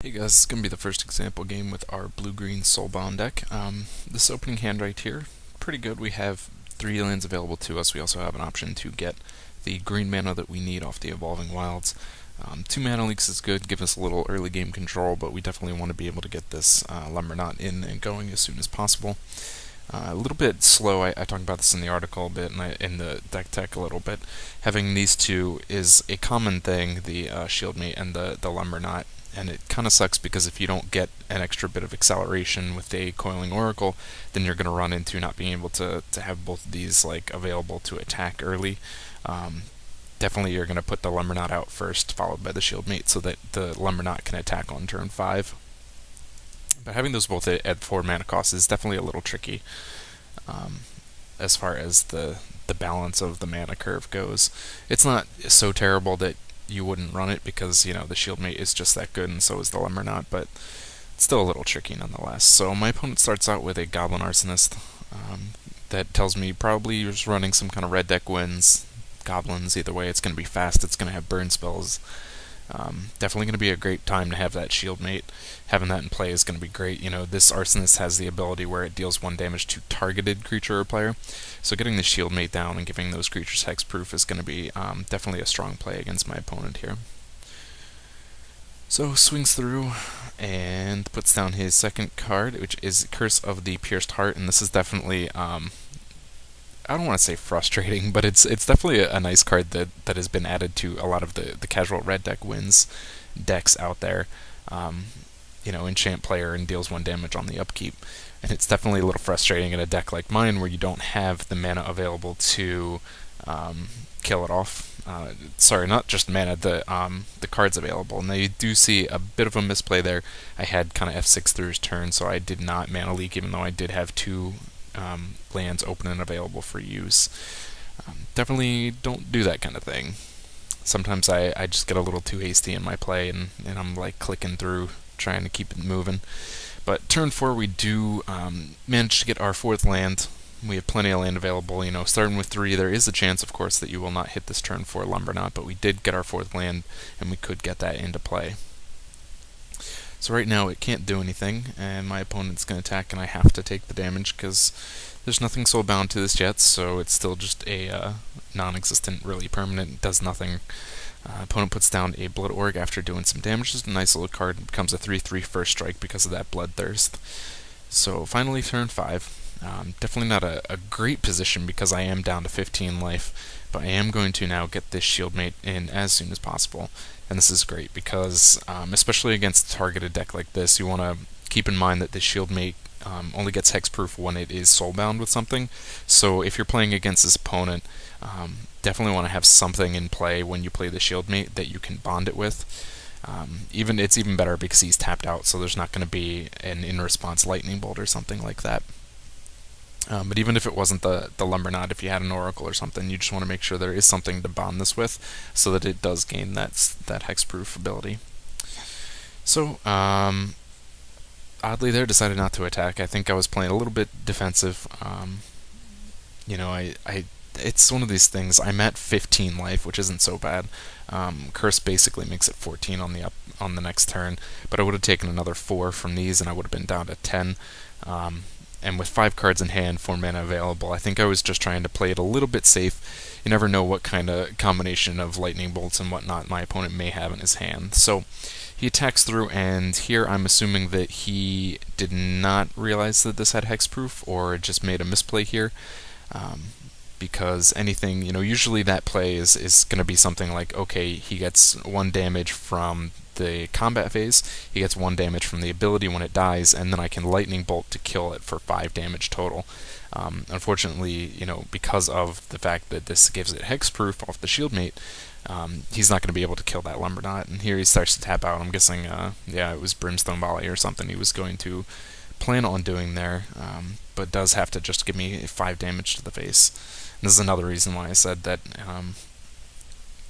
Hey guys, this is going to be the first example game with our blue-green Soulbond deck. This opening hand right here, pretty good. We have 3 lands available to us. We also have an option to get the green mana that we need off the Evolving Wilds. 2 mana leaks is good, give us a little early game control, but we definitely want to be able to get this Lumberknot in and going as soon as possible. A little bit slow, I talk about this in the article a bit, and in the deck tech a little bit. Having these two is a common thing, the Shieldmate and the Lumberknot. And it kind of sucks because if you don't get an extra bit of acceleration with a Coiling Oracle, then you're going to run into not being able to have both of these available to attack early. Definitely you're going to put the Lumberknot out first, followed by the Shieldmate, so that the Lumberknot can attack on turn 5. But having those both at 4 mana cost is definitely a little tricky as far as the balance of the mana curve goes. It's not so terrible that you wouldn't run it because, the Shieldmate is just that good and so is the Lumberknot, but it's still a little tricky nonetheless. So my opponent starts out with a Goblin Arsonist. That tells me probably just running some kind of red deck wins. Goblins, either way, it's going to be fast, it's going to have burn spells. Definitely going to be a great time to have that Shieldmate. Having that in play is going to be great. This Arsonist has the ability where it deals 1 damage to targeted creature or player. So getting the Shieldmate down and giving those creatures hexproof is going to be definitely a strong play against my opponent here. So swings through and puts down his second card, which is Curse of the Pierced Heart, and this is definitely I don't want to say frustrating, but it's definitely a nice card that has been added to a lot of the casual red deck wins decks out there. Enchant player and deals 1 damage on the upkeep. And it's definitely a little frustrating in a deck like mine where you don't have the mana available to kill it off. Sorry, not just mana, the cards available. Now you do see a bit of a misplay there. I had kind of F6 through his turn, so I did not mana leak, even though I did have 2 lands open and available for use. Definitely don't do that kind of thing. Sometimes I just get a little too hasty in my play and I'm clicking through trying to keep it moving. But turn 4 we do manage to get our 4th land. We have plenty of land available. Starting with 3, there is a chance, of course, that you will not hit this turn 4 Lumberknot, but we did get our 4th land and we could get that into play. So right now it can't do anything, and my opponent's going to attack, and I have to take the damage because there's nothing soulbound to this yet, so it's still just a non-existent, really permanent, does nothing. Opponent puts down a Blood Org after doing some damage. Just a nice little card. It becomes a 3/3 first strike because of that Bloodthirst. So finally turn 5. Definitely not a great position because I am down to 15 life, but I am going to now get this Shieldmate in as soon as possible. And this is great because, especially against a targeted deck like this, you want to keep in mind that the Shieldmate only gets hexproof when it is soulbound with something. So if you're playing against this opponent, definitely want to have something in play when you play the Shieldmate that you can bond it with. It's even better because he's tapped out, so there's not going to be an in-response lightning bolt or something like that. But even if it wasn't the Lumberknot, if you had an Oracle or something, you just want to make sure there is something to bond this with so that it does gain that hexproof ability. So, oddly there, decided not to attack. I think I was playing a little bit defensive. It's one of these things. I'm at 15 life, which isn't so bad. Curse basically makes it 14 on the next turn, but I would have taken another 4 from these, and I would have been down to 10. And with 5 cards in hand, 4 mana available, I think I was just trying to play it a little bit safe. You never know what kind of combination of lightning bolts and whatnot my opponent may have in his hand. So he attacks through, and here I'm assuming that he did not realize that this had hexproof or just made a misplay here. Because anything, usually that play is going to be something like, okay, he gets 1 damage from the combat phase, he gets 1 damage from the ability when it dies, and then I can lightning bolt to kill it for 5 damage total. Unfortunately, because of the fact that this gives it hexproof off the Shieldmate, he's not going to be able to kill that Lumberknot, and here he starts to tap out. I'm guessing, it was Brimstone Volley or something he was going to plan on doing there, but does have to just give me 5 damage to the face. And this is another reason why I said that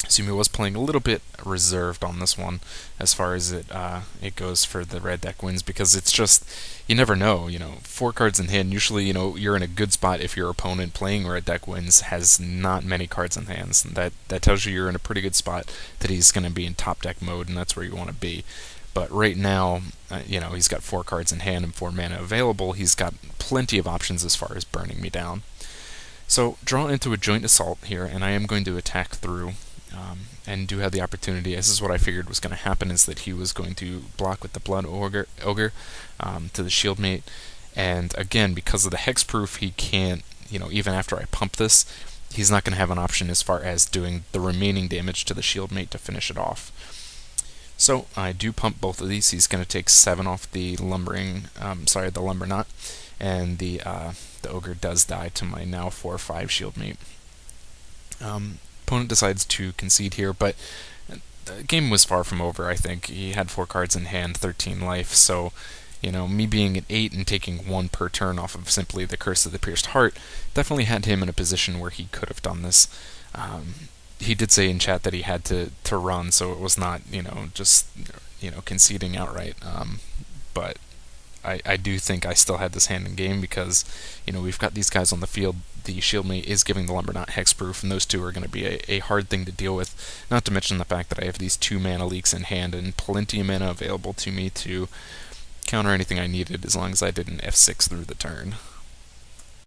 Sumi was playing a little bit reserved on this one as far as it goes for the red deck wins, because it's just, you never know, 4 cards in hand, usually, you're in a good spot if your opponent playing red deck wins has not many cards in hands, and that tells you you're in a pretty good spot that he's going to be in top deck mode, and that's where you want to be. But right now, he's got 4 cards in hand and 4 mana available. He's got plenty of options as far as burning me down. So draw into a joint assault here, and I am going to attack through, and do have the opportunity. This is what I figured was going to happen, is that he was going to block with the Blood Ogre to the Shieldmate. And again, because of the hexproof, he can't, even after I pump this, he's not going to have an option as far as doing the remaining damage to the Shieldmate to finish it off. So I do pump both of these. He's going to take 7 off the the Lumber Knot, and the Ogre does die to my now 4/5 Shieldmate. Opponent decides to concede here, but the game was far from over, I think. He had 4 cards in hand, 13 life, so me being at 8 and taking 1 per turn off of simply the Curse of the Pierced Heart definitely had him in a position where he could have done this. He did say in chat that he had to run, so it was not, just, conceding outright. But I do think I still had this hand in game because, we've got these guys on the field. The Shieldmate is giving the Lumber Knot hexproof, and those two are going to be a hard thing to deal with. Not to mention the fact that I have these 2 mana leaks in hand and plenty of mana available to me to counter anything I needed as long as I did an F6 through the turn.